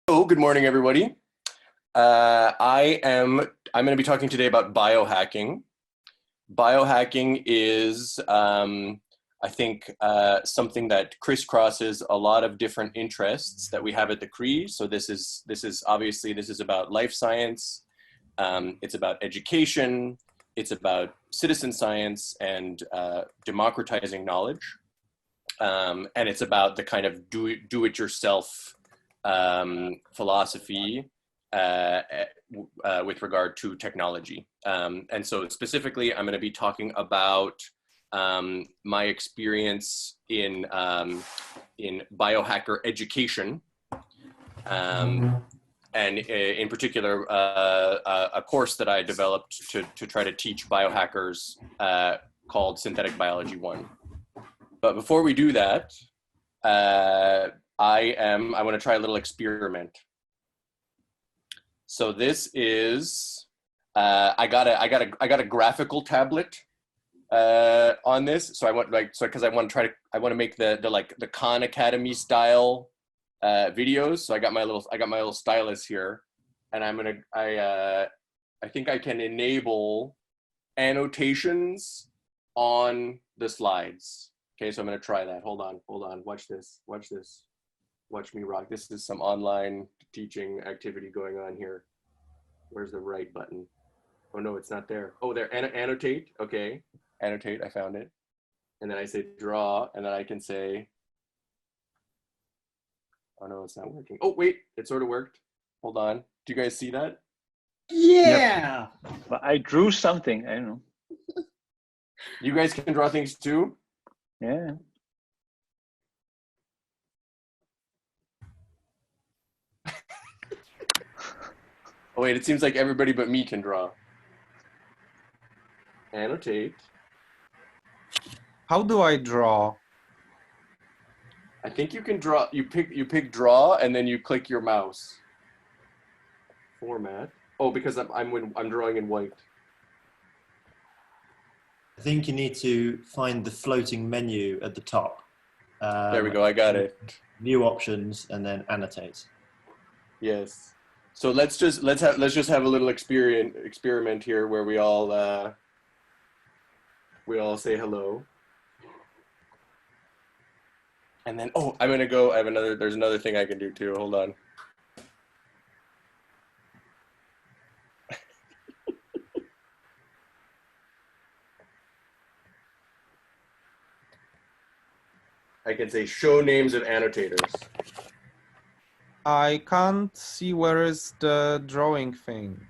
So, good morning, everybody. I'm going to be talking today about biohacking. Biohacking is, I think, something that crisscrosses a lot of different interests that we have at the CRI. So this is obviously about life science. It's about education. It's about citizen science and democratizing knowledge. And it's about the kind of do-it-yourself philosophy with regard to technology. And so specifically, I'm going to be talking about my experience in biohacker education, and in particular, a course that I developed to try to teach biohackers called Synthetic Biology 1. But before we do that, I want to try a little experiment. So this is I got a graphical tablet on this. So I want because I want to make the Khan Academy style videos. So I got my little stylus here, and I think I can enable annotations on the slides. Okay, so I'm going to try that. Hold on. Watch this. Watch me rock. This is some online teaching activity going on here. Where's the right button? Oh no, it's not there. Oh, there, annotate. Okay, annotate, I found it. And then I say draw, and then I can say, oh no, it's not working. Oh wait, it sort of worked. Hold on. Do you guys see that? Yeah. Yep. But I drew something, I don't know. You guys can draw things too? Yeah. Oh wait, it seems like everybody but me can draw. Annotate. How do I draw? I think you can draw. You pick draw, and then you click your mouse. Format. Oh, because I'm drawing in white. I think you need to find the floating menu at the top. There we go. I got it. View options and then annotate. Yes. So let's just have a little experiment here where we all say hello. And then I'm gonna go. There's another thing I can do too. Hold on. I can say show names of annotators. I can't see where is the drawing thing.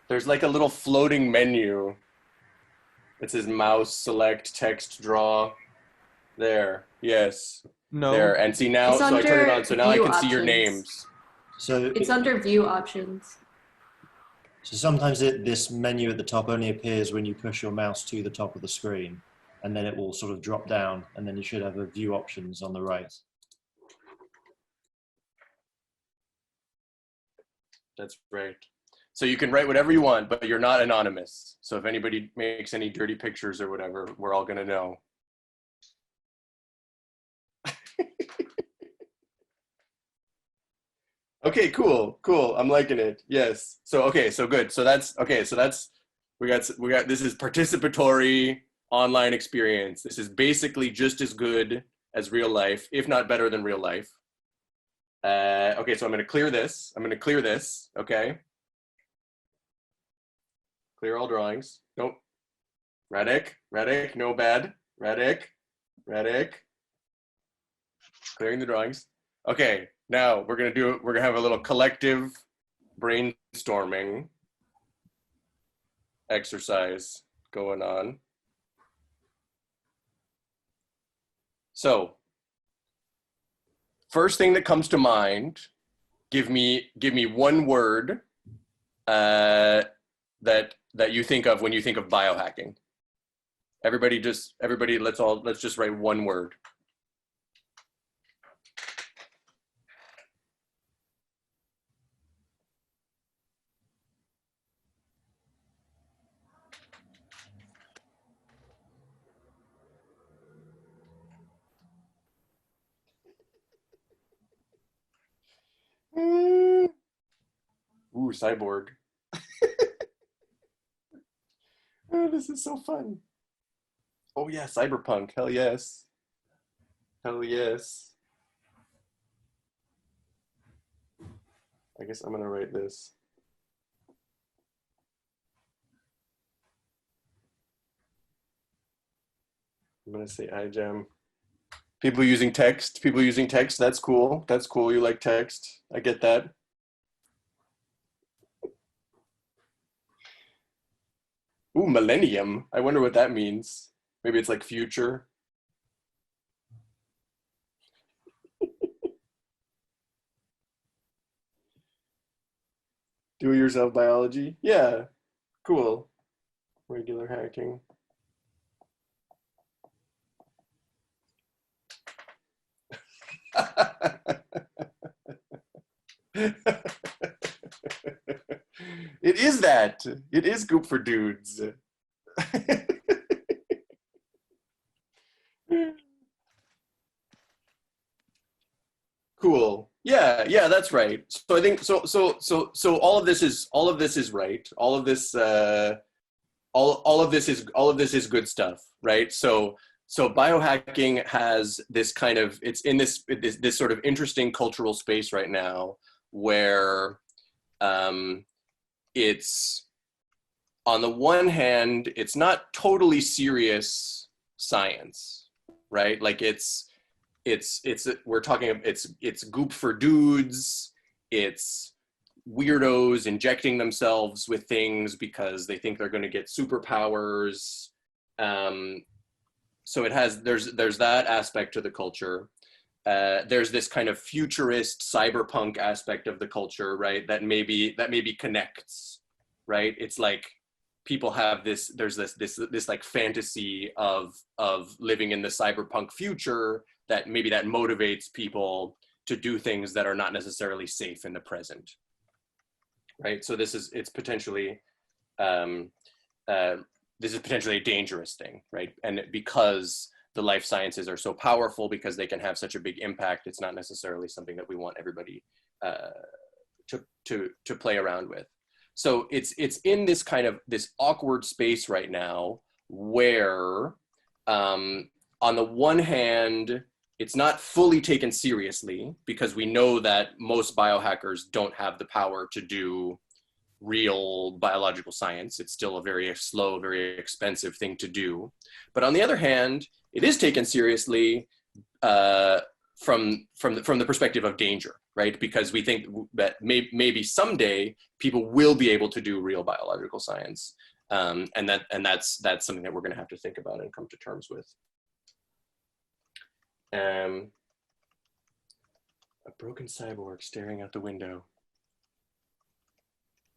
There's like a little floating menu. It says mouse, select, text, draw. There, yes. No. There, and see now, so I turn it on, so now I can see your names. So it's under view options. So sometimes this menu at the top only appears when you push your mouse to the top of the screen, and then it will sort of drop down, and then you should have a view options on the right. That's right. So you can write whatever you want, but you're not anonymous. So if anybody makes any dirty pictures or whatever, we're all gonna know. Okay, cool. I'm liking it. Yes. So okay, so good. So that's okay. So that's we got this is participatory online experience. This is basically just as good as real life, if not better than real life. Okay, so I'm going to clear this. Okay. Clear all drawings. Nope. Redick, no bad. Redick. Clearing the drawings. Okay, now we're going to have a little collective brainstorming exercise going on. So, first thing that comes to mind, give me one word that you think of when you think of biohacking. Everybody, let's just write one word. Ooh, cyborg. Oh, this is so fun. Oh yeah, cyberpunk. Hell yes. Hell yes. I guess I'm gonna write this. I'm gonna say iGEM. People using text. People using text. That's cool. That's cool. You like text. I get that. Ooh, millennium. I wonder what that means. Maybe it's like future. Do-it-yourself biology. Yeah, cool. Regular hacking. It is that. It is Goop for Dudes. Cool. Yeah, yeah, that's right. So I think so all of this is right. All of this all of this is good stuff, right? So biohacking has this kind of, it's in this sort of interesting cultural space right now where it's, on the one hand, it's not totally serious science, right? Like we're talking, it's goop for dudes, it's weirdos injecting themselves with things because they think they're going to get superpowers. So it has, there's that aspect to the culture. There's this kind of futurist cyberpunk aspect of the culture, right? That maybe connects, right? It's like people have this, there's this like fantasy of living in the cyberpunk future that maybe that motivates people to do things that are not necessarily safe in the present, right? So it's potentially, this is potentially a dangerous thing, right? And because the life sciences are so powerful, because they can have such a big impact, it's not necessarily something that we want everybody to play around with. So it's in this kind of this awkward space right now where on the one hand, it's not fully taken seriously because we know that most biohackers don't have the power to do real biological science. It's still a very slow, very expensive thing to do. But on the other hand, it is taken seriously from the perspective of danger, right? Because we think that maybe someday people will be able to do real biological science, and that's something that we're going to have to think about and come to terms with. A broken cyborg staring out the window.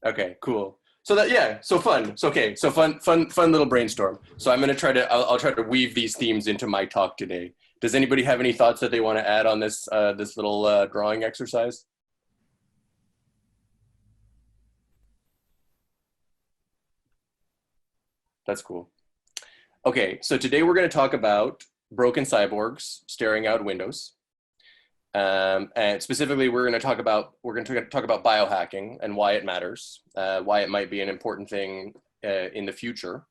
Okay, cool. So that, yeah, so fun. So okay, so fun little brainstorm. So I'm gonna try to, I'll try to weave these themes into my talk today. Does anybody have any thoughts that they want to add on this this little drawing exercise? That's cool. Okay, so today we're going to talk about broken cyborgs staring out windows. And specifically, we're going to talk about biohacking and why it matters, why it might be an important thing in the future.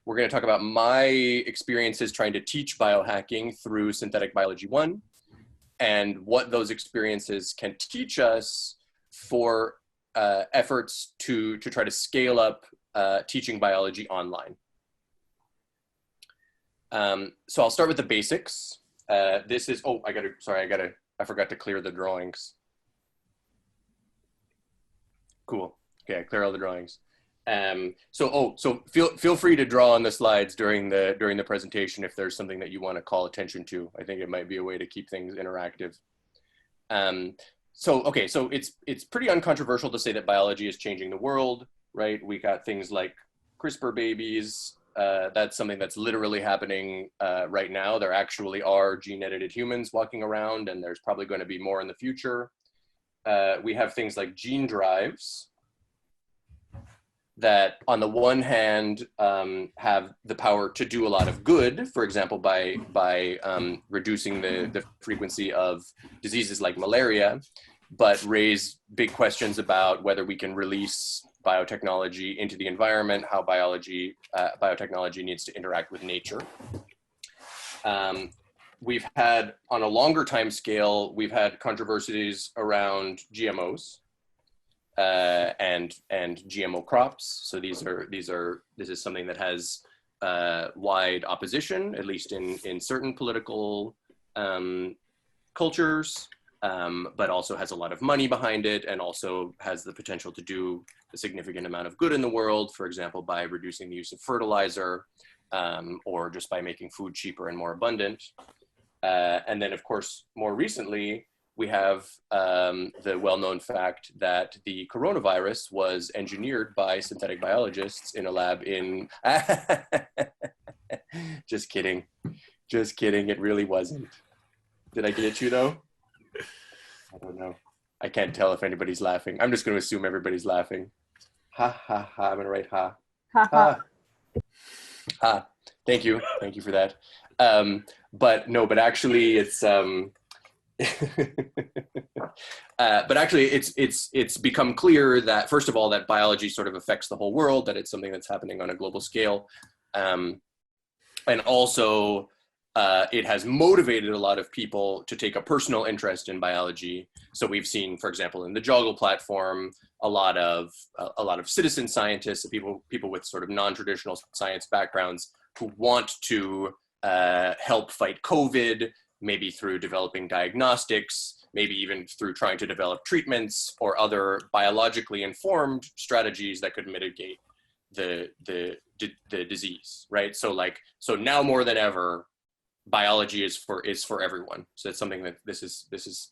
We're going to talk about my experiences trying to teach biohacking through Synthetic Biology 1 and what those experiences can teach us for efforts to try to scale up teaching biology online. So I'll start with the basics. This is, oh, I forgot to clear the drawings. Cool. Okay, I clear all the drawings. So feel free to draw on the slides during the presentation if there's something that you want to call attention to. I think it might be a way to keep things interactive. So it's pretty uncontroversial to say that biology is changing the world, right? We got things like CRISPR babies. That's something that's literally happening right now. There actually are gene-edited humans walking around, and there's probably going to be more in the future. We have things like gene drives that, on the one hand, have the power to do a lot of good, for example, by reducing the frequency of diseases like malaria. but raise big questions about whether we can release biotechnology into the environment, how biotechnology needs to interact with nature. We've had, on a longer time scale, we've had controversies around GMOs and GMO crops. So this is something that has wide opposition, at least in certain political cultures, but also has a lot of money behind it, and also has the potential to do a significant amount of good in the world, for example, by reducing the use of fertilizer, or just by making food cheaper and more abundant. And then, of course, more recently, we have the well-known fact that the coronavirus was engineered by synthetic biologists in a lab in... Just kidding. Just kidding. It really wasn't. Did I get you, though? I don't know. I can't tell if anybody's laughing. I'm just going to assume everybody's laughing. Ha, ha, ha. I'm going to write ha. Ha. Ha. Thank you. Thank you for that. But actually it's, but actually it's become clear that, first of all, that biology sort of affects the whole world, that it's something that's happening on a global scale. And also it has motivated a lot of people to take a personal interest in biology. So we've seen, for example, in the Joggle platform, a lot of citizen scientists, people with sort of non-traditional science backgrounds, who want to help fight COVID, maybe through developing diagnostics, maybe even through trying to develop treatments or other biologically informed strategies that could mitigate the disease, right? So now more than ever, biology is for everyone. So it's something that this is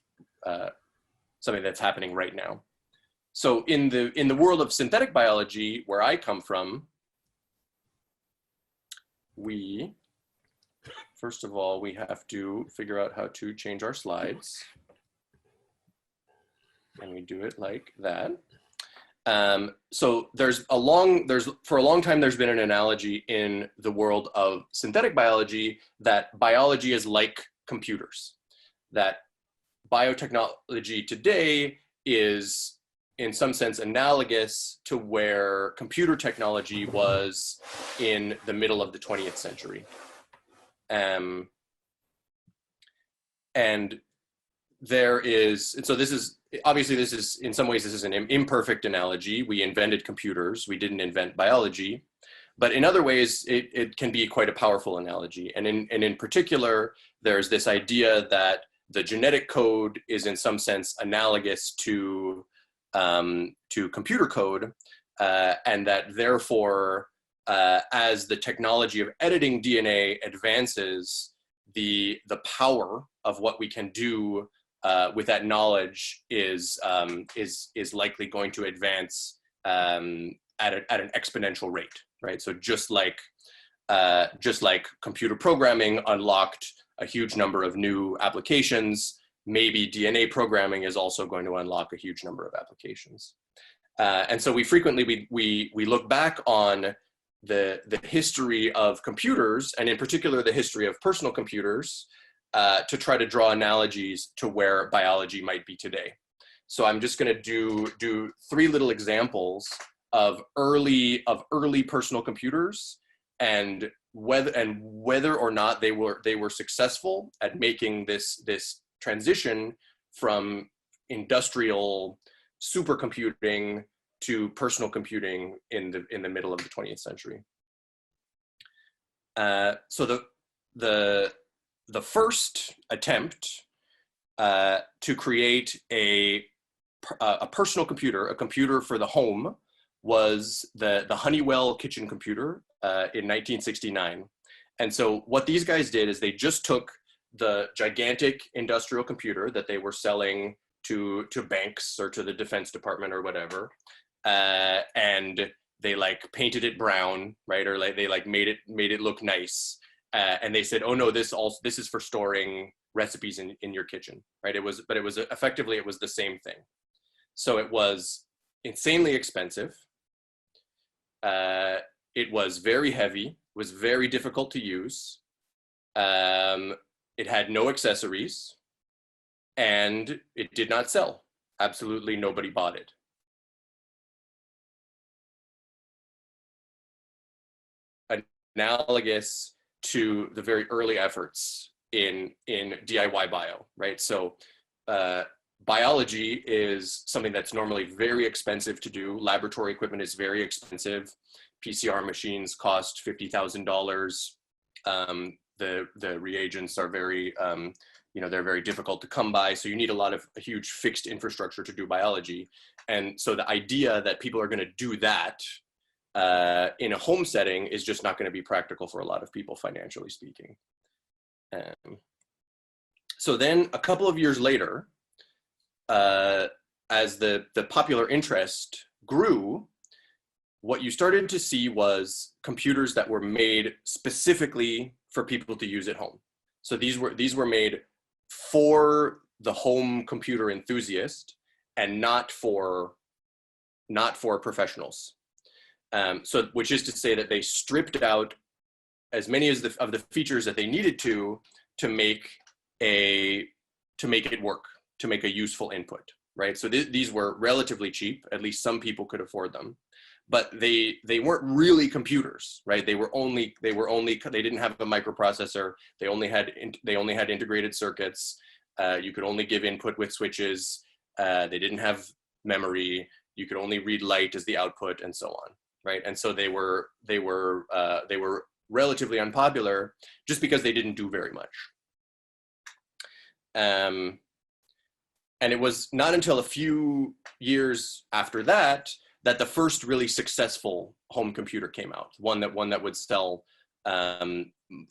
something that's happening right now. So in the world of synthetic biology, where I come from, first of all, we have to figure out how to change our slides. And we do it like that. So for a long time, there's been an analogy in the world of synthetic biology that biology is like computers, that biotechnology today is in some sense analogous to where computer technology was in the middle of the 20th century. And so this is, obviously this is, in some ways, this is an imperfect analogy. We invented computers, we didn't invent biology. But in other ways, it can be quite a powerful analogy. And in particular, there's this idea that the genetic code is in some sense analogous to computer code, and that therefore, as the technology of editing DNA advances, the power of what we can do with that knowledge is likely going to advance at an exponential rate, right? So just like computer programming unlocked a huge number of new applications, maybe DNA programming is also going to unlock a huge number of applications. And so we frequently we look back on the history of computers, and in particular the history of personal computers, to try to draw analogies to where biology might be today. So I'm just going to do three little examples of early personal computers, and whether or not they were successful at making this transition from industrial supercomputing to personal computing in the middle of the 20th century. So the first attempt to create a personal computer, a computer for the home, was the Honeywell kitchen computer in 1969. And so what these guys did is they just took the gigantic industrial computer that they were selling to banks or to the Defense Department or whatever, and they painted it brown, right? Or they made it look nice. And they said, oh no, this is for storing recipes in your kitchen, right? But it was effectively, it was the same thing. So it was insanely expensive. It was very heavy, was very difficult to use. It had no accessories, and it did not sell. absolutely nobody bought it. Analogous to the very early efforts in DIY bio, right? So biology is something that's normally very expensive to do. Laboratory equipment is very expensive. PCR machines cost $50,000. The reagents are very, they're very difficult to come by. So you need a huge fixed infrastructure to do biology. And so the idea that people are going to do that in a home setting is just not going to be practical for a lot of people, financially speaking. So then a couple of years later, as the popular interest grew, what you started to see was computers that were made specifically for people to use at home. So these were made for the home computer enthusiast and not for professionals. So which is to say that they stripped out as many of the features that they needed to make it work, to make a useful input, right? So these were relatively cheap. At least some people could afford them, but they weren't really computers, right? They didn't have a microprocessor. They only had integrated circuits. You could only give input with switches. They didn't have memory. You could only read light as the output, and so on, right? And so they were relatively unpopular just because they didn't do very much. And it was not until a few years after that that the first really successful home computer came out, one that would sell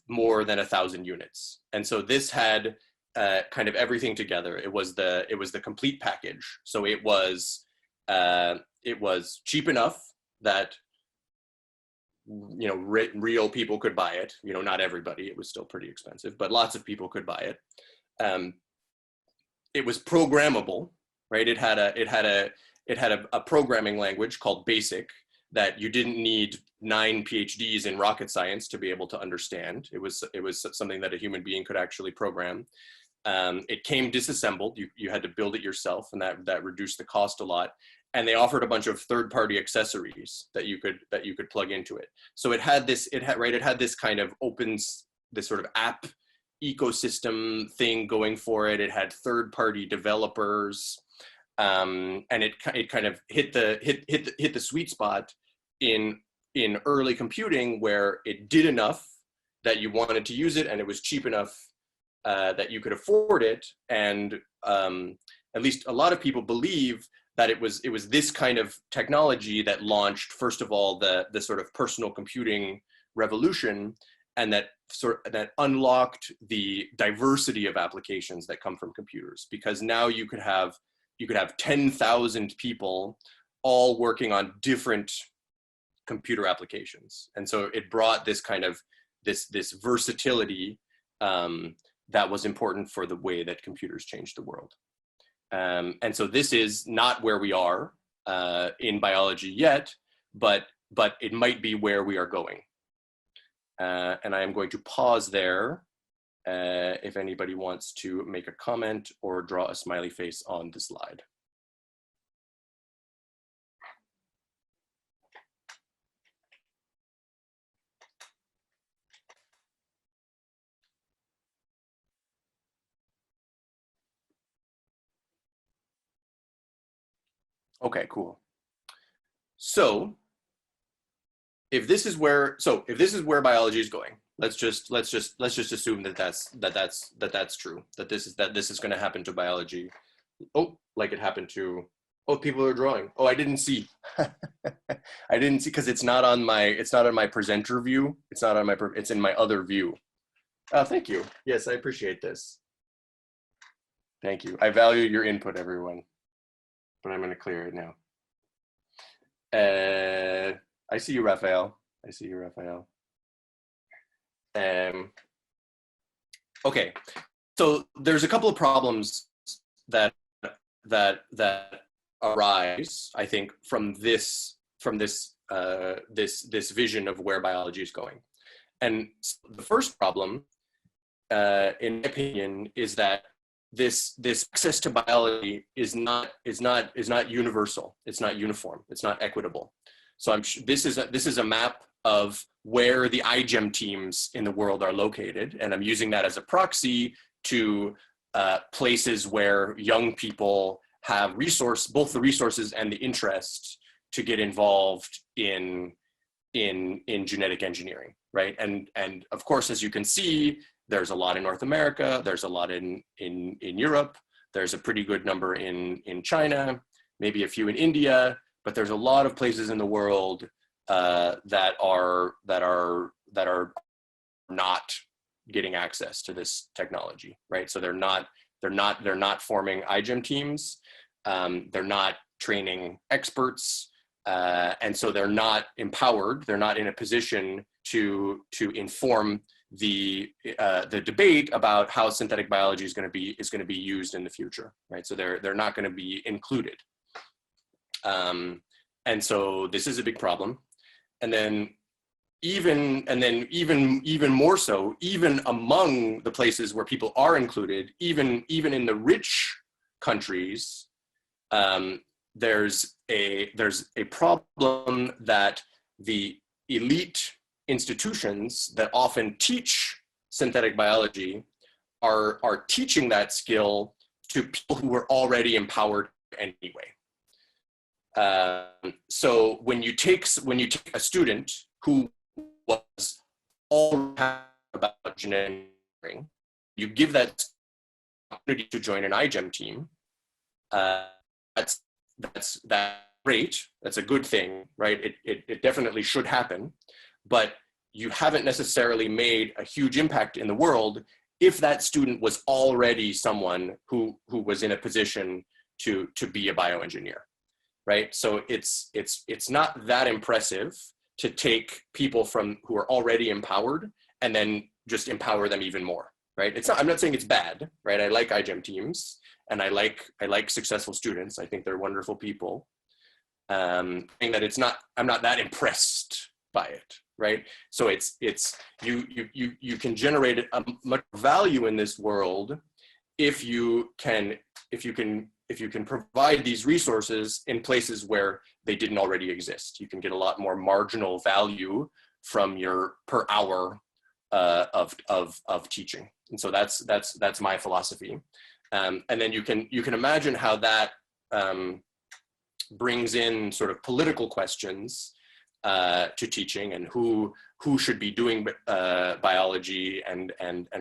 more than 1,000 units. And so this had kind of everything together. It was the complete package. So it was cheap enough that real people could buy it. Not everybody. It was still pretty expensive, but lots of people could buy it. It was programmable, right? It had a programming language called BASIC that you didn't need 9 PhDs in rocket science to be able to understand. It was something that a human being could actually program. It came disassembled. You had to build it yourself, and that reduced the cost a lot. And they offered a bunch of third-party accessories that you could plug into it. So it had this kind of this sort of app ecosystem thing going for it. It had third-party developers, and it kind of hit the sweet spot in early computing, where it did enough that you wanted to use it, and it was cheap enough that you could afford it. And at least a lot of people believe that it was this kind of technology that launched, first of all, the sort of personal computing revolution, and that unlocked the diversity of applications that come from computers. Because now you could have 10,000 people all working on different computer applications. And so it brought this kind of this versatility that was important for the way that computers changed the world. And so this is not where we are in biology yet, but it might be where we are going. And I am going to pause there if anybody wants to make a comment or draw a smiley face on the slide. Okay, cool. So if this is where biology is going, let's just assume that that's true, that this is going to happen to biology. Oh, like it happened to, oh, people are drawing. Oh, I didn't see. I didn't see because it's not on my presenter view. It's in my other view. Oh, thank you. Yes, I appreciate this. Thank you. I value your input, everyone. But I'm going to clear it now. I see you, Raphael. Okay, so there's a couple of problems that arise, I think, from this vision of where biology is going. And the first problem, in my opinion, is that this access to biology is not universal. It's not uniform. It's not equitable. So this is a map of where the iGEM teams in the world are located, and I'm using that as a proxy to places where young people have both the resources and the interest to get involved in genetic engineering, right? And of course, as you can see, there's a lot in North America, there's a lot in Europe, there's a pretty good number in China, maybe a few in India, but there's a lot of places in the world that are not getting access to this technology, right? So they're not forming iGEM teams, they're not training experts, and so they're not empowered. They're not in a position to inform the debate about how synthetic biology is going to be used in the future, right? So they're not going to be included, and so this is a big problem. And then even more so, even among the places where people are included, even in the rich countries, there's a problem that the elite institutions that often teach synthetic biology are teaching that skill to people who are already empowered anyway. So when you take a student who was all about genetic engineering, you give that opportunity to join an iGEM team. That's great. That's a good thing, right? It definitely should happen, but you haven't necessarily made a huge impact in the world if that student was already someone who was in a position to be a bioengineer, right? So it's not that impressive to take people who are already empowered and then just empower them even more, right? I'm not saying it's bad, right? I like iGEM teams and I like successful students. I think they're wonderful people. And that I'm not that impressed by it, right? So you can generate a much value in this world if you can provide these resources in places where they didn't already exist. You can get a lot more marginal value from your per hour of teaching, and so that's my philosophy. And then you can imagine how that brings in sort of political questions to teaching, and who should be doing biology, and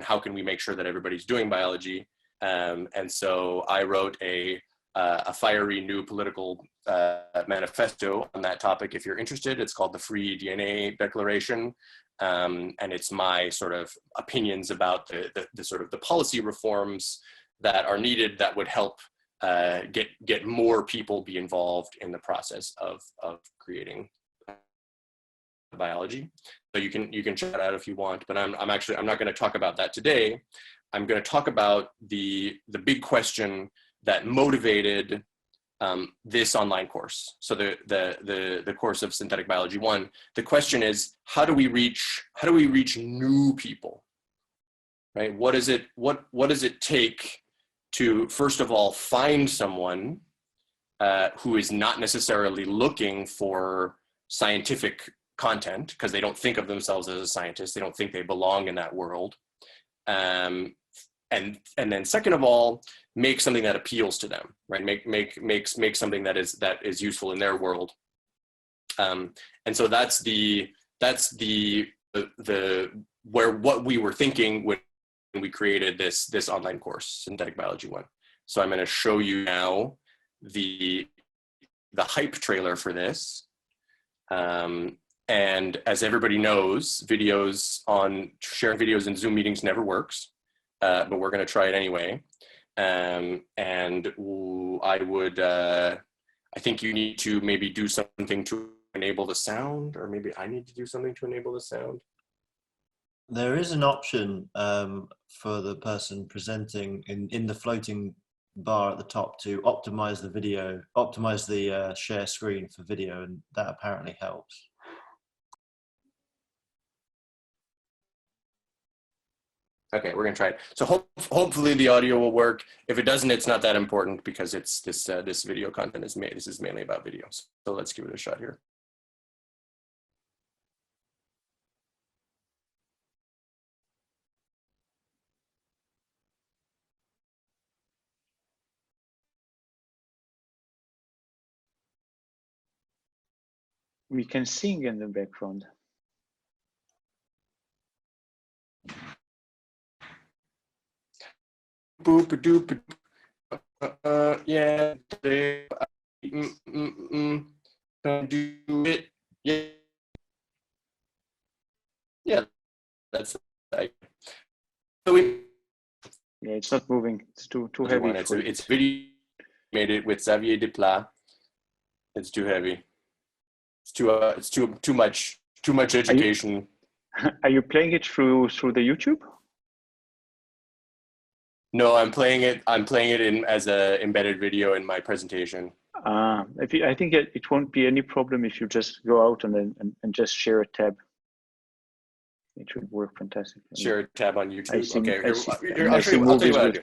how can we make sure that everybody's doing biology. And so I wrote a fiery new political manifesto on that topic. If you're interested, it's called the Free DNA Declaration, and it's my sort of opinions about the sort of the policy reforms that are needed that would help get more people be involved in the process of creating biology. So you can check that out if you want, but I'm not going to talk about that today. I'm going to talk about the big question that motivated this online course. So the course of Synthetic Biology 1. The question is, how do we reach new people, right? What does it take to, first of all, find someone who is not necessarily looking for scientific content because they don't think of themselves as a scientist, they don't think they belong in that world. And then second of all, make something that appeals to them, right? Make something that is useful in their world. And so that's what we were thinking when we created this online course, Synthetic Biology 1. So I'm going to show you now the hype trailer for this. And as everybody knows, sharing videos in Zoom meetings never works. But we're going to try it anyway. And I think you need to maybe do something to enable the sound, or maybe I need to do something to enable the sound. There is an option for the person presenting in the floating bar at the top to optimize the video, optimize the share screen for video, and that apparently helps. Okay, we're gonna try it. So hopefully the audio will work. If it doesn't, it's not that important because it's this video content is made. This is mainly about videos. So let's give it a shot here. We can sing in the background. Boop a doop. Yeah. Don't do it. Yeah. Yeah. That's right. So we. Yeah, it's not moving. It's too heavy. It's video. Made it with Xavier Desplat. It's too heavy. It's too much education. Are you playing it through the YouTube? No, I'm playing it in as a embedded video in my presentation. I think it won't be any problem if you just go out and just share a tab. It should work fantastically. Share a tab on YouTube. I'll show you what I do.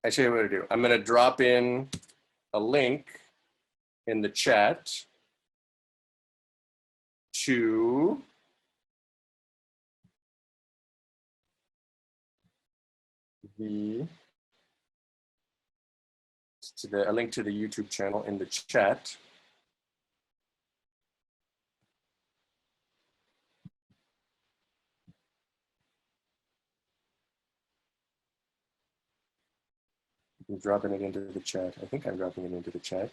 I show you what to do. I'm going to drop in a link in the chat to a link to the YouTube channel in the chat. I'm dropping it into the chat. I think I'm dropping it into the chat.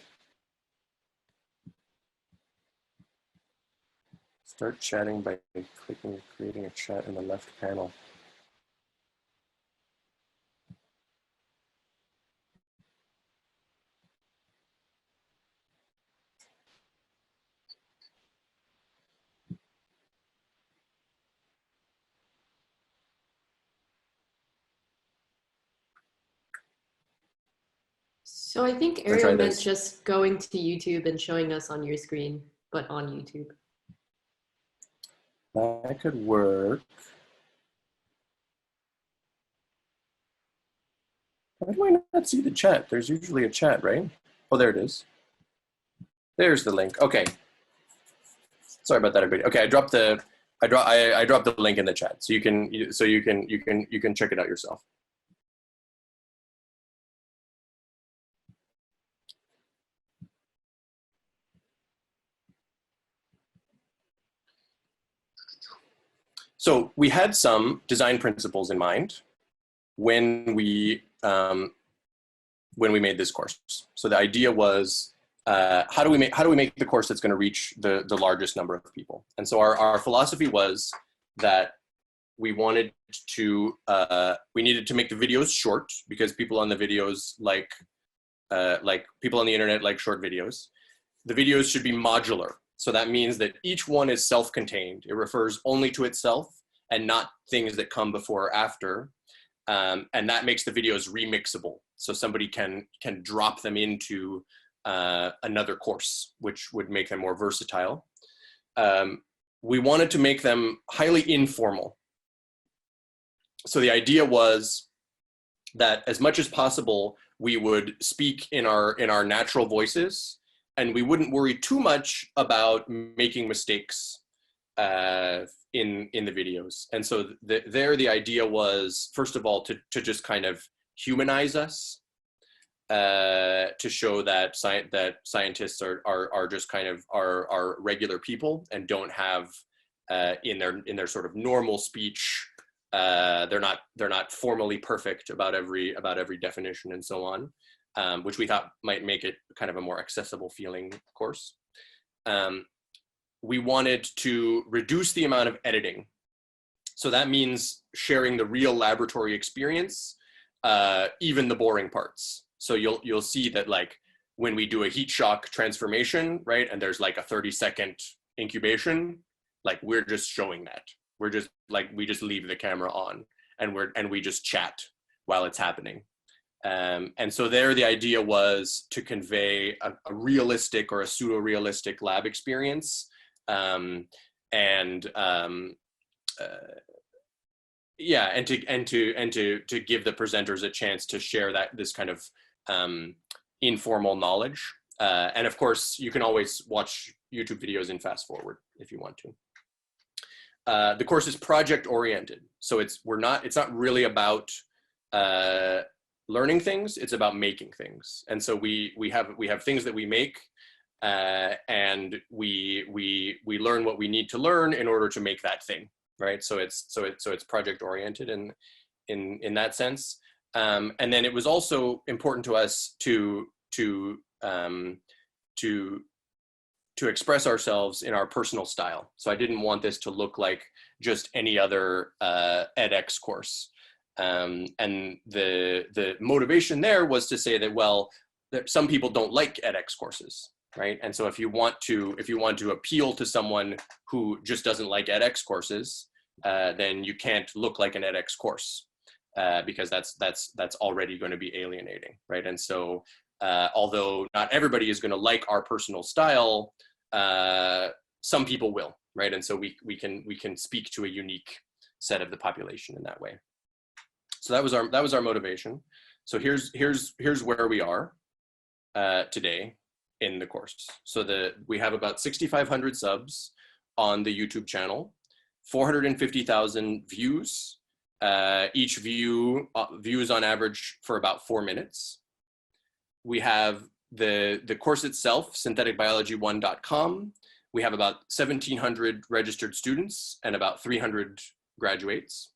Start chatting by clicking creating a chat in the left panel. So I think Ariel meant just going to YouTube and showing us on your screen, but on YouTube. That could work. Why do I not see the chat? There's usually a chat, right? Oh, there it is. There's the link. Okay. Sorry about that, everybody. Okay, I dropped the link in the chat, so you can check it out yourself. So we had some design principles in mind when we made this course. So the idea was, how do we make the course that's going to reach the largest number of people? And so our philosophy was that we needed to make the videos short because people on the videos like people on the internet like short videos. The videos should be modular. So that means that each one is self-contained. It refers only to itself and not things that come before or after. And that makes the videos remixable. So somebody can drop them into another course, which would make them more versatile. We wanted to make them highly informal. So the idea was that as much as possible, we would speak in our natural voices, and we wouldn't worry too much about making mistakes in the videos. And so the idea was, first of all, to just kind of humanize us, to show that scientists are just kind of are regular people and don't have in their sort of normal speech, they're not formally perfect about every definition and so on, which we thought might make it kind of a more accessible feeling course. We wanted to reduce the amount of editing. So that means sharing the real laboratory experience, even the boring parts. So you'll see that, like, when we do a heat shock transformation, right, and there's like a 30-second incubation, like, we're just showing that. We're just like, we just leave the camera on and we just chat while it's happening. And so there, the idea was to convey a realistic or a pseudo-realistic lab experience, Yeah, and to give the presenters a chance to share this kind of informal knowledge. And of course, you can always watch YouTube videos in fast forward if you want to. The course is project oriented, so it's not really about learning things. It's about making things. And so we have things that we make, and we learn what we need to learn in order to make that thing, right? So it's project oriented in that sense. And then it was also important to us to express ourselves in our personal style. So I didn't want this to look like just any other edX course. And the motivation there was to say that, well, some people don't like edX courses, right? And so if you want to appeal to someone who just doesn't like edX courses, then you can't look like an edX course, because that's already going to be alienating, right? And so although not everybody is going to like our personal style, some people will, right? And so we can speak to a unique set of the population in that way. So that was our motivation. So here's where we are today in the course. So we have about 6,500 subs on the YouTube channel, 450,000 views. Each view views on average for about 4 minutes. We have the course itself, syntheticbiology1.com. We have about 1,700 registered students and about 300 graduates.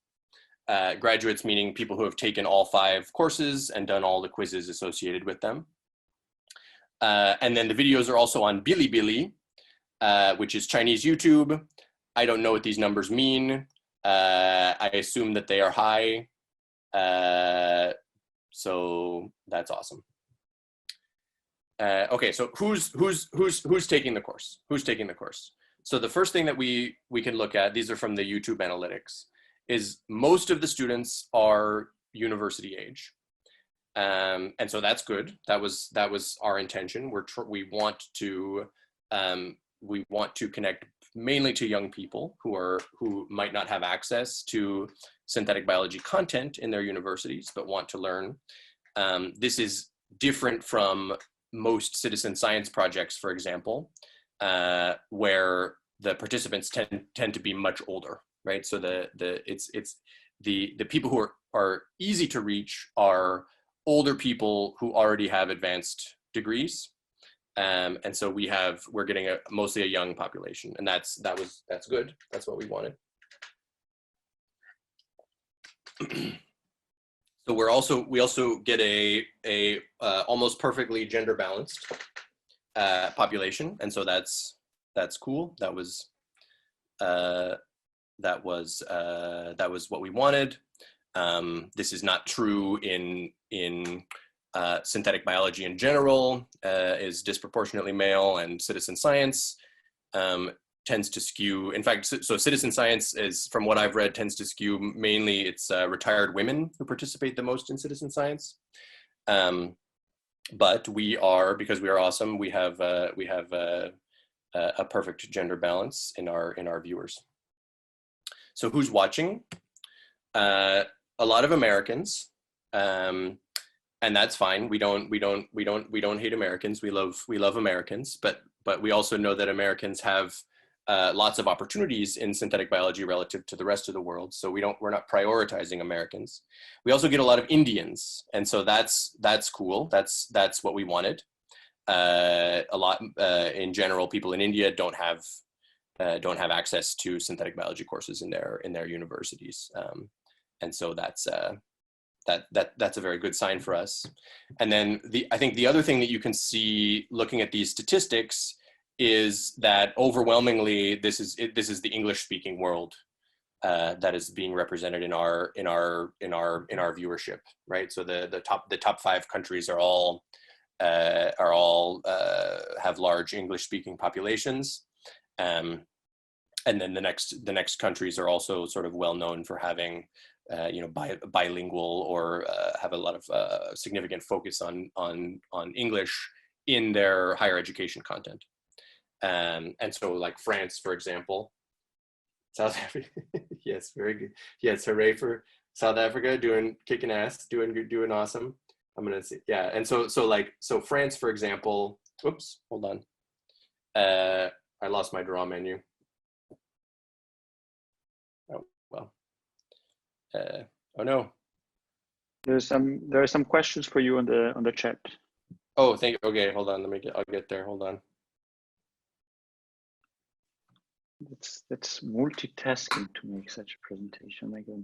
Graduates meaning people who have taken all 5 courses and done all the quizzes associated with them. And then the videos are also on Bilibili, which is Chinese YouTube. I don't know what these numbers mean. I assume that they are high. So that's awesome. Okay, so who's taking the course? Who's taking the course? So the first thing that we can look at, these are from the YouTube analytics, is most of the students are university age. And so that's good. That was our intention. We want to connect mainly to young people who might not have access to synthetic biology content in their universities, but want to learn. This is different from most citizen science projects, for example, where the participants tend to be much older, right? So the people who are easy to reach are older people who already have advanced degrees, and so we're getting mostly a young population, and that's good. That's what we wanted. So we also get a almost perfectly gender balanced population, and so that's cool. That was what we wanted. This is not true in synthetic biology in general. Is disproportionately male, and citizen science tends to skew. In fact, so citizen science is, from what I've read, tends to skew mainly it's retired women who participate the most in citizen science. But because we are awesome, we have a perfect gender balance in our viewers. So who's watching? A lot of Americans, and that's fine. We don't hate Americans. We love Americans, but we also know that Americans have lots of opportunities in synthetic biology relative to the rest of the world. So we're not prioritizing Americans. We also get a lot of Indians, and so that's cool. That's what we wanted. A lot in general, people in India don't have access to synthetic biology courses in their universities, and so that's a very good sign for us. And then I think the other thing that you can see looking at these statistics is that overwhelmingly this is the English-speaking world that is being represented in our viewership, right? So the top 5 countries are all have large English-speaking populations, and then the next countries are also sort of well known for having bilingual or have a lot of significant focus on English in their higher education content. And so like France, for example, South Africa, yes, very good. Yes, hooray for South Africa, kicking ass, doing awesome. I'm gonna say, yeah. And so France, for example, whoops, hold on. I lost my draw menu. Oh, well. Oh no. There are some questions for you on the chat. Oh, okay, hold on. I'll get there. Hold on. That's multitasking to make such a presentation. My God.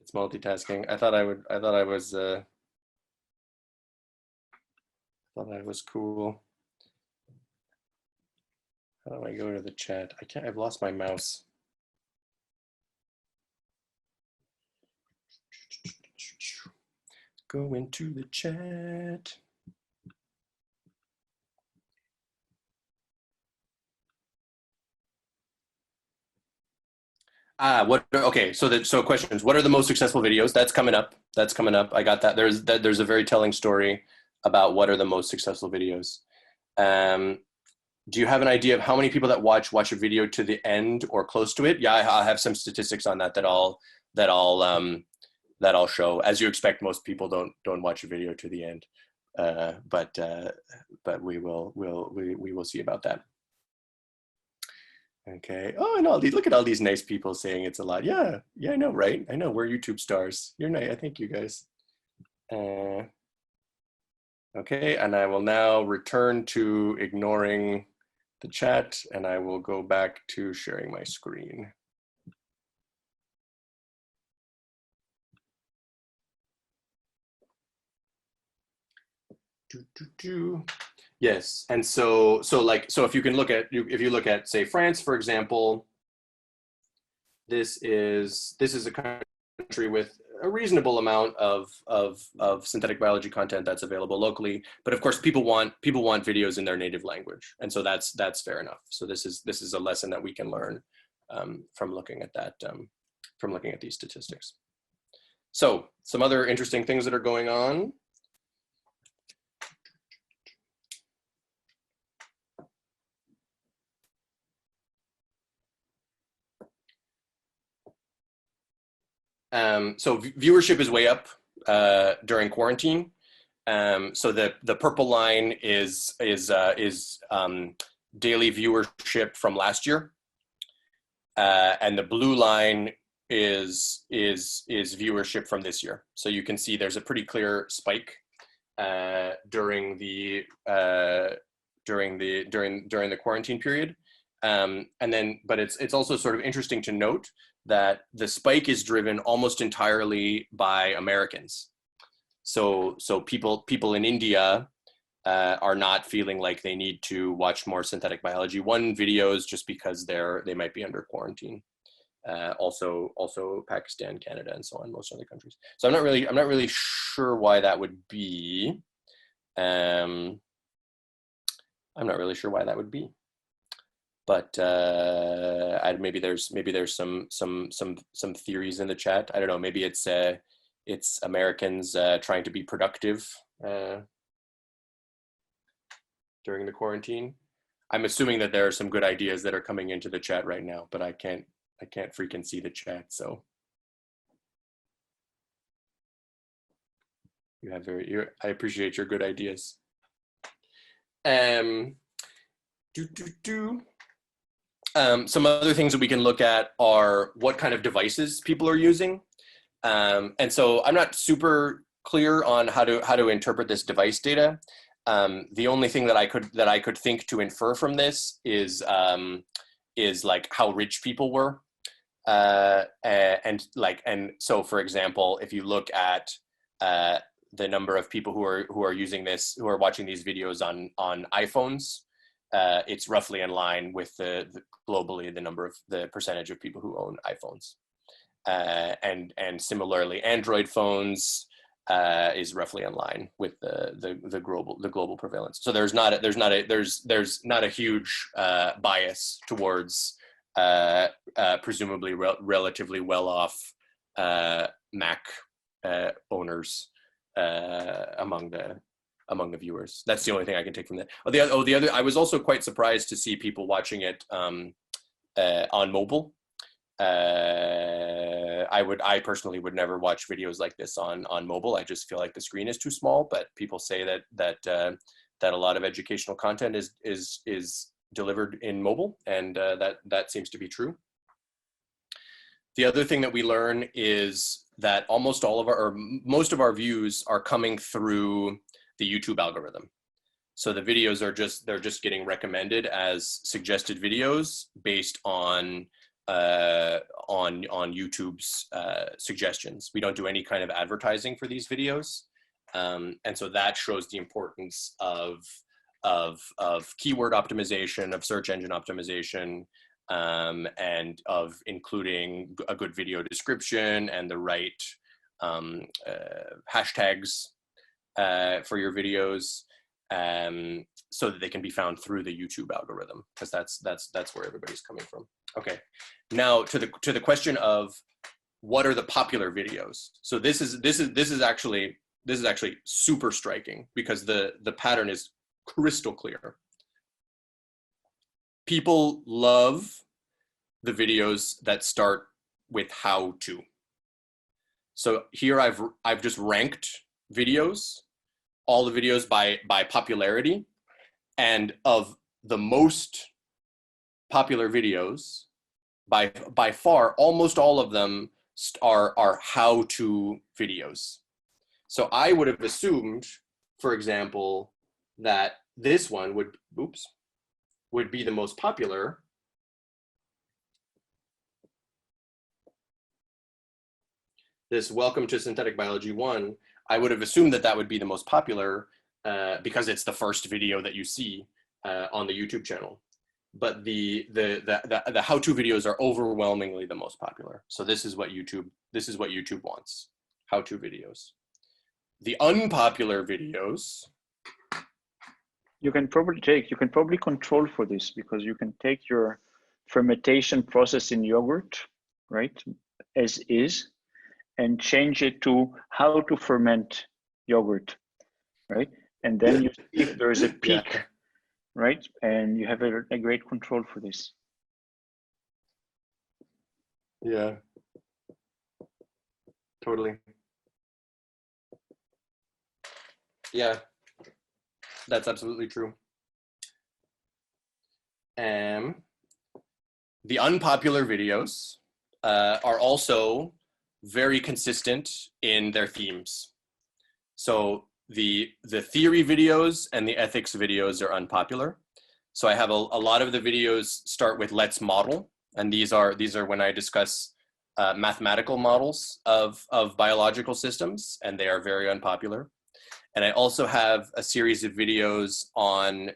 It's multitasking. I thought I was cool. How do I go to the chat? I've lost my mouse. Go into the chat. Okay, so questions. What are the most successful videos? That's coming up. I got that. There's a very telling story about what are the most successful videos. Do you have an idea of how many people that watch a video to the end or close to it? Yeah, I have some statistics on that I'll show. As you expect, most people don't watch a video to the end, but we will see about that. Okay. Oh, and look at all these nice people saying it's a lot. Yeah, I know, right? I know, we're YouTube stars. You're nice. I thank you guys. Okay, and I will now return to ignoring the chat, and I will go back to sharing my screen. Yes, and so if you look at say France, for example, this is a country with a reasonable amount of synthetic biology content that's available locally, but of course people want videos in their native language, and so that's fair enough. So this is a lesson that we can learn from looking at that, from looking at these statistics. So some other interesting things that are going on. So viewership is way up during quarantine. So the purple line is daily viewership from last year, and the blue line is viewership from this year. So you can see there's a pretty clear spike during the quarantine period, and then but it's also sort of interesting to note that the spike is driven almost entirely by Americans. So people in India are not feeling like they need to watch more synthetic biology videos just because they might be under quarantine. Also Pakistan, Canada, and so on, most other countries. So I'm not really sure why that would be. I'm not really sure why that would be. But maybe there's some theories in the chat. I don't know. Maybe it's Americans trying to be productive during the quarantine. I'm assuming that there are some good ideas that are coming into the chat right now, but I can't freaking see the chat. So I appreciate your good ideas. Some other things that we can look at are what kind of devices people are using. And so I'm not super clear on how to interpret this device data. The only thing that I could think to infer from this is like how rich people were. And so for example, if you look at the number of people who are watching these videos on iPhones, it's roughly in line with globally the percentage of people who own iPhones, and similarly Android phones is roughly in line with the global prevalence. So there's not a huge bias towards presumably relatively well-off Mac owners among the among the viewers. That's the only thing I can take from that. The other, I was also quite surprised to see people watching it on mobile. I personally would never watch videos like this on mobile. I just feel like the screen is too small, but people say that a lot of educational content is delivered in mobile, and that seems to be true. The other thing that we learn is that almost all of most of our views are coming through the YouTube algorithm. So the videos they're just getting recommended as suggested videos based on YouTube's suggestions. We don't do any kind of advertising for these videos, and so that shows the importance of keyword optimization, of search engine optimization, and of including a good video description and the right hashtags for your videos, so that they can be found through the YouTube algorithm, because that's where everybody's coming from. Okay, now to the question of what are the popular videos. So this is actually super striking, because the pattern is crystal clear. People love the videos that start with how to. So here I've just ranked videos, all the videos by popularity, and of the most popular videos, by far, almost all of them are how-to videos. So I would have assumed, for example, that this one would be the most popular. This Welcome to Synthetic Biology 1, I would have assumed that would be the most popular because it's the first video that you see on the YouTube channel. But the how-to videos are overwhelmingly the most popular. So this is what YouTube wants: how-to videos. The unpopular videos, you can probably control for this, because you can take your fermentation process in yogurt, right, as is, and change it to how to ferment yogurt, right? And then you see if there is a peak, yeah, right? And you have a great control for this. Yeah, totally. Yeah, that's absolutely true. The unpopular videos are also very consistent in their themes. So the theory videos and the ethics videos are unpopular. So I have a lot of the videos start with let's model, and these are when I discuss mathematical models of biological systems, and they are very unpopular. And I also have a series of videos on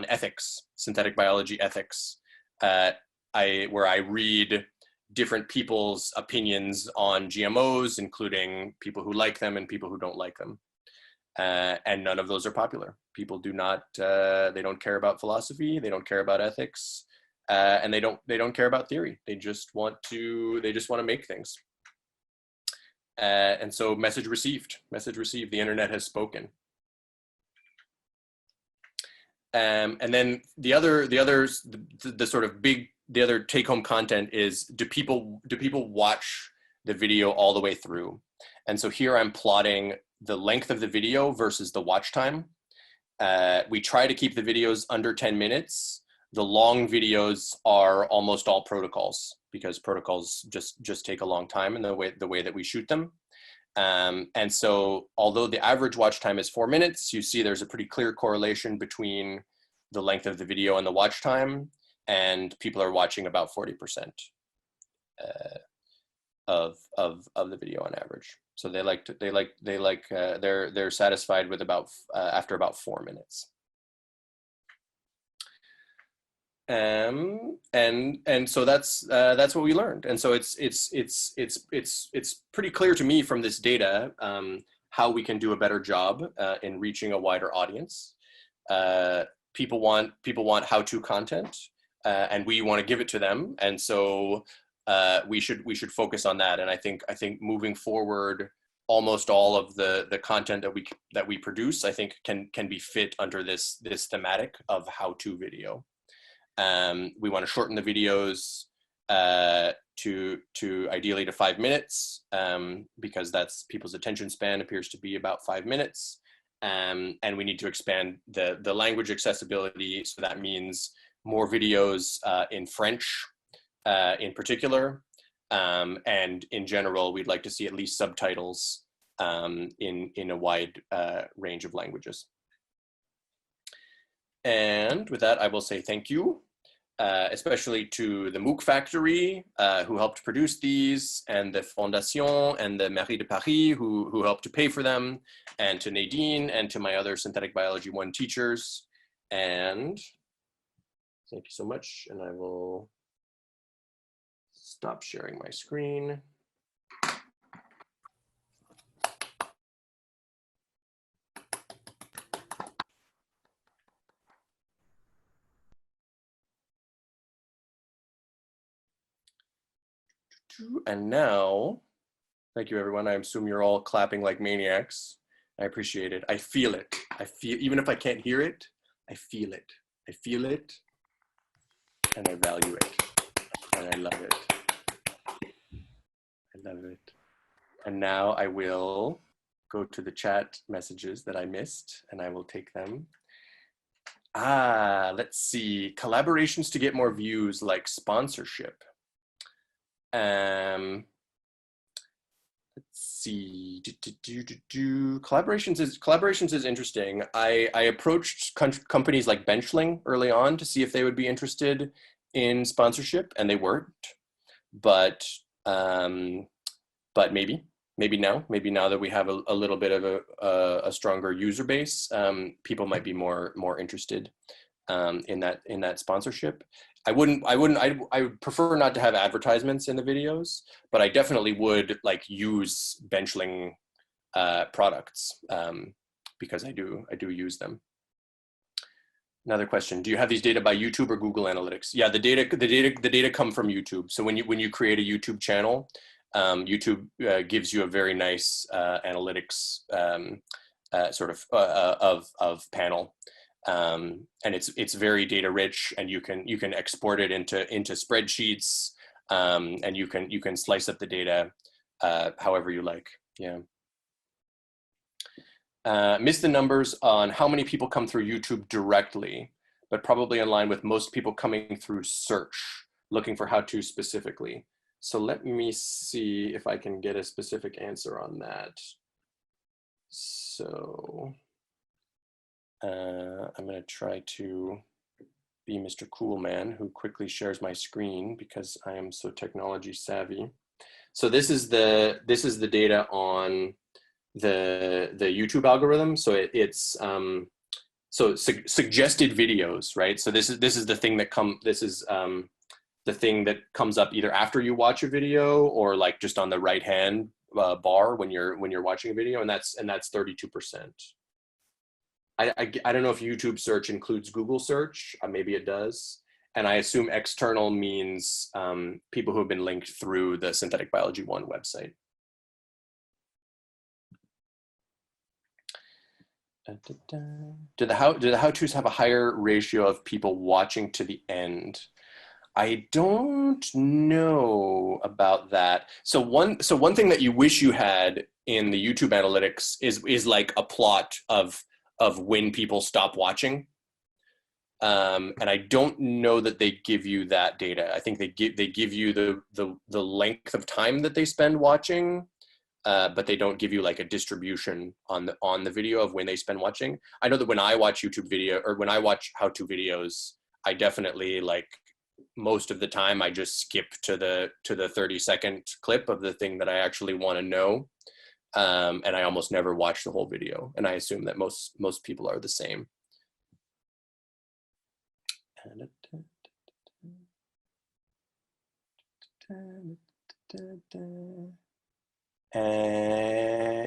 ethics, synthetic biology ethics, where I read different people's opinions on GMOs, including people who like them and people who don't like them. And none of those are popular. People do not, they don't care about philosophy, they don't care about ethics, and they don't care about theory. They just want to make things. And so message received, the internet has spoken. And then the other take-home content is, do people watch the video all the way through? And so here I'm plotting the length of the video versus the watch time. We try to keep the videos under 10 minutes. The long videos are almost all protocols, because protocols just take a long time in the way that we shoot them. And so although the average watch time is 4 minutes, you see there's a pretty clear correlation between the length of the video and the watch time, and people are watching about 40% of the video on average. So they're satisfied with after about 4 minutes. And so that's what we learned. And so it's pretty clear to me from this data how we can do a better job in reaching a wider audience. People want how-to content, and we want to give it to them. And so we should focus on that. And I think moving forward, almost all of the content that we produce, I think, can be fit under this thematic of how-to video. We want to shorten the videos to ideally to 5 minutes, because that's people's attention span appears to be about 5 minutes. And we need to expand the language accessibility. So that means more videos in French in particular. And in general, we'd like to see at least subtitles in a wide range of languages. And with that, I will say thank you, especially to the MOOC Factory, who helped produce these, and the Fondation and the Mairie de Paris, who helped to pay for them, and to Nadine, and to my other Synthetic Biology 1 teachers. And thank you so much, and I will stop sharing my screen. And now, thank you everyone. I assume you're all clapping like maniacs. I appreciate it. I feel it. I feel, even if I can't hear it, I feel it. I feel it, and I value it, and I love it. I love it. And now I will go to the chat messages that I missed, and I will take them. Let's see. Collaborations to get more views, like sponsorship. Let's see. Collaborations is interesting. I approached companies like Benchling early on to see if they would be interested in sponsorship, and they weren't. But maybe now that we have a little bit of a stronger user base, people might be more interested in that sponsorship. I would prefer not to have advertisements in the videos, but I definitely would like use Benchling products, because I do use them. Another question: do you have these data by YouTube or Google Analytics? Yeah, the data come from YouTube. So when you create a YouTube channel, YouTube gives you a very nice analytics sort of panel. And it's very data rich, and you can export it into spreadsheets, and you can slice up the data however you like. Yeah. Missed the numbers on how many people come through YouTube directly, but probably in line with most people coming through search, looking for how-to specifically. So let me see if I can get a specific answer on that. So I'm going to try to be Mr. Cool Man, who quickly shares my screen because I am so technology savvy. So this is the data on the YouTube algorithm. So it's suggested videos, right? So this is the thing that the thing that comes up either after you watch a video or like just on the right hand bar when you're watching a video, and that's 32%. I don't know if YouTube search includes Google search. Maybe it does. And I assume external means people who have been linked through the Synthetic Biology 1 website. Do the how-tos have a higher ratio of people watching to the end? I don't know about that. So one thing that you wish you had in the YouTube analytics is like a plot of when people stop watching. And I don't know that they give you that data. I think they give you the length of time that they spend watching, but they don't give you like a distribution on the video of when they spend watching. I know that when I watch YouTube video, or when I watch how-to videos, I definitely, like, most of the time I just skip to the 30-second clip of the thing that I actually want to know. And I almost never watch the whole video. And I assume that most people are the same.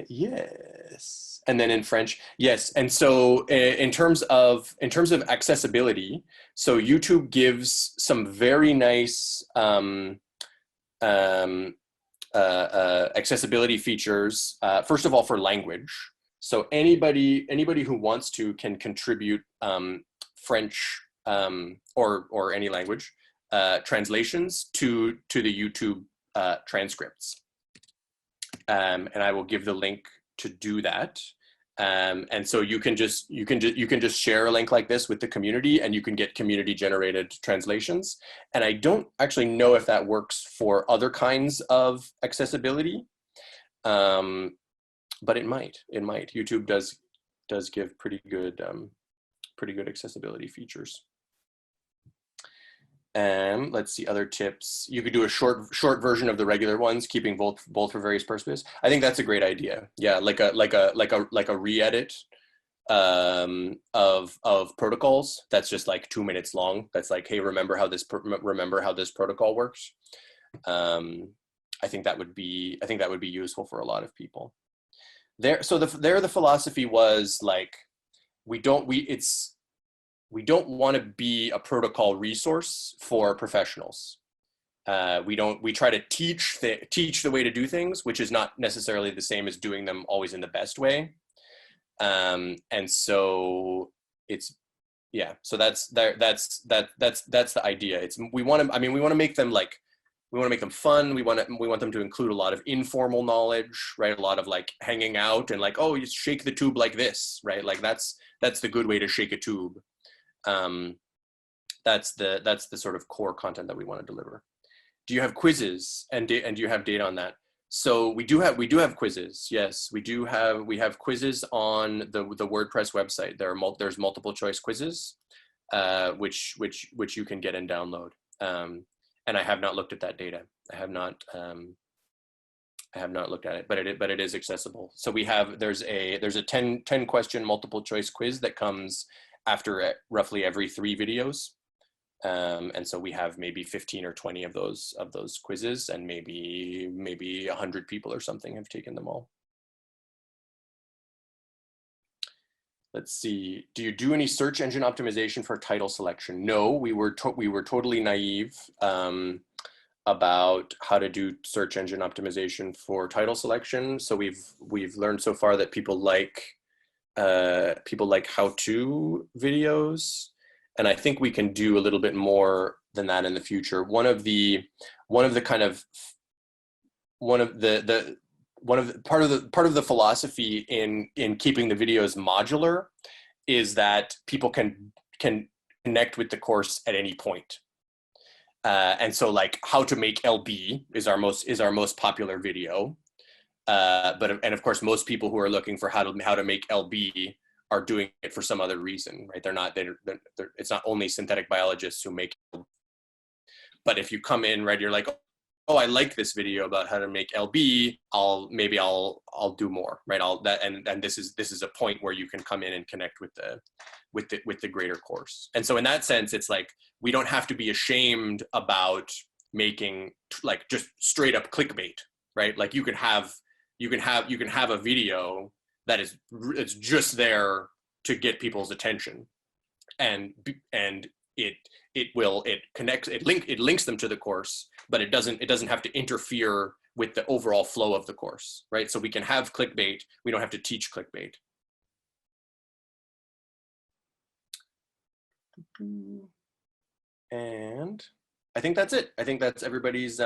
Yes, and then in French, yes. And so in terms of accessibility, so YouTube gives some very nice accessibility features, first of all, for language. So anybody who wants to can contribute French or any language translations to the YouTube transcripts, and I will give the link to do that. And so you can just share a link like this with the community, and you can get community generated translations. And I don't actually know if that works for other kinds of accessibility, but it might. YouTube does give pretty good accessibility features. Let's see other tips. You could do a short version of the regular ones, keeping both for various purposes. I think that's a great idea. Yeah, like a re-edit of protocols. That's just like 2 minutes long. That's like, hey, remember how this protocol works. I think that would be useful for a lot of people. So the philosophy was like, we don't want to be a protocol resource for professionals. We try to teach the way to do things, which is not necessarily the same as doing them always in the best way. And so it's, yeah, so that's the idea. We want to make them like, we want to make them fun. We want them to include a lot of informal knowledge, right? A lot of like hanging out and like, oh, you shake the tube like this, right? Like that's the good way to shake a tube. That's the sort of core content that we want to deliver. Do you have quizzes and do you have data on that? So we do have quizzes. Yes, we have quizzes on the WordPress website. There's multiple choice quizzes, which you can get and download. And I have not looked at that data. I have not looked at it, but it is accessible. So there's a 10 question multiple choice quiz that comes after roughly every 3 videos. And so we have maybe 15 or 20 of those quizzes, and maybe 100 people or something have taken them all. Let's see. Do you do any search engine optimization for title selection? No, we were totally naive about how to do search engine optimization for title selection. So we've learned so far that people like how-to videos, and I think we can do a little bit more than that in the future. Part of the philosophy in keeping the videos modular is that people can connect with the course at any point. And so like how to make LB is our most popular video. And of course, most people who are looking for how to make LB are doing it for some other reason, right? It's not only synthetic biologists who make LB. But if you come in, right, you're like, oh, I like this video about how to make LB. I'll do more, right? And this is a point where you can come in and connect with the greater course. And so in that sense, it's like we don't have to be ashamed about making like just straight up clickbait, right? Like you can have a video that it's just there to get people's attention, and it links them to the course, but it doesn't have to interfere with the overall flow of the course, right? So we can have clickbait. We don't have to teach clickbait. And I think that's it. I think that's everybody's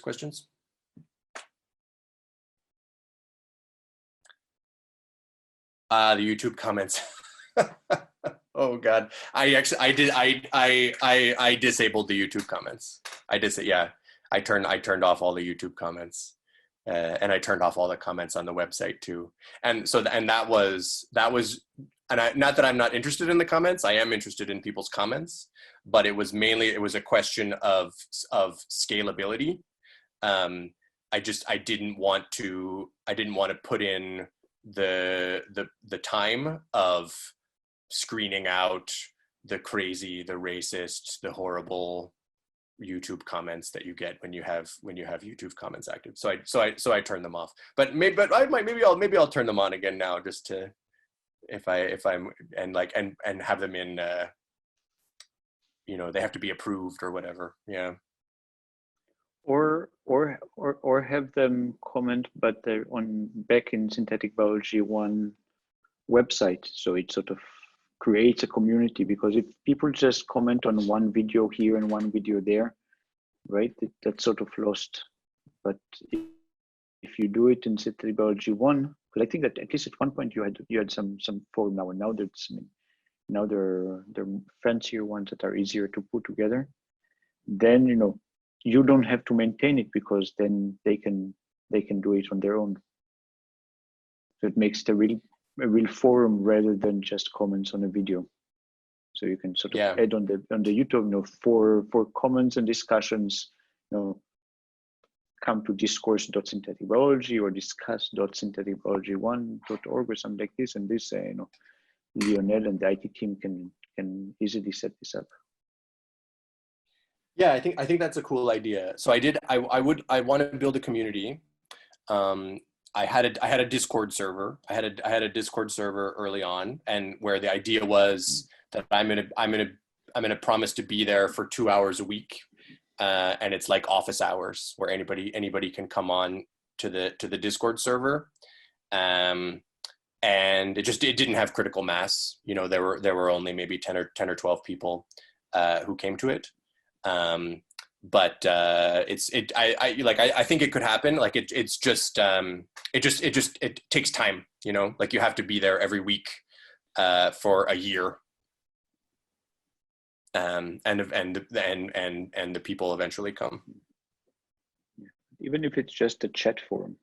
questions. The YouTube comments. Oh God, I disabled the YouTube comments. I turned off all the YouTube comments, and I turned off all the comments on the website too. And so that was, not that I'm not interested in the comments. I am interested in people's comments, but it was a question of scalability. I didn't want to put in the time of screening out the crazy, the racist, the horrible YouTube comments that you get when you have YouTube comments active. So I turned them off. But maybe I'll turn them on again now, just to and have them in you know, they have to be approved or whatever. Yeah. Or have them comment, but they're on back in Synthetic Biology 1 website, so it sort of creates a community, because if people just comment on one video here and one video there, right, that's sort of lost. But if you do it in Synthetic Biology 1, because I think that at least at one point you had some forum now, and now there's, I mean, now they're fancier ones that are easier to put together, then, you know, you don't have to maintain it, because then they can do it on their own. So it makes it a real forum rather than just comments on a video. So you can sort of add on the YouTube, you know, for comments and discussions, you know, come to discourse.syntheticbiology or discuss.syntheticbiology1.org or something like this, and this, you know, Lionel and the IT team can easily set this up. Yeah, I think that's a cool idea. So I want to build a community. I had a Discord server. I had a Discord server early on, and where the idea was that I'm gonna promise to be there for 2 hours a week, and it's like office hours where anybody can come on to the Discord server, and it didn't have critical mass. You know, there were only maybe 10 or 12 people who came to it. But I think it could happen. Like it takes time, you know, like you have to be there every week for a year, and the people eventually come. Even if it's just a chat forum.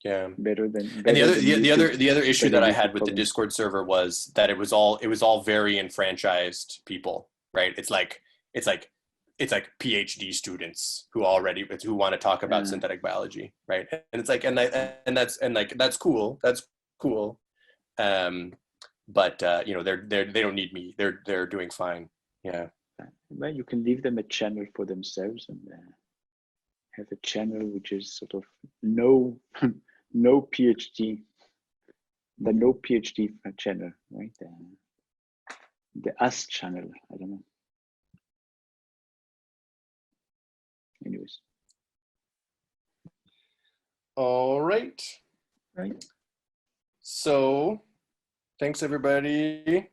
Yeah. Better than and the other issue that I had with the Discord server was that it was all very enfranchised people, right? It's like PhD students who want to talk about synthetic biology, right? And it's like that's cool. But you know, they don't need me. They're doing fine. Yeah. Well, you can leave them a channel for themselves and have a channel which is sort of no PhD, the no PhD channel, right? The us channel. I don't know. Anyways. All right. Right. So, thanks everybody.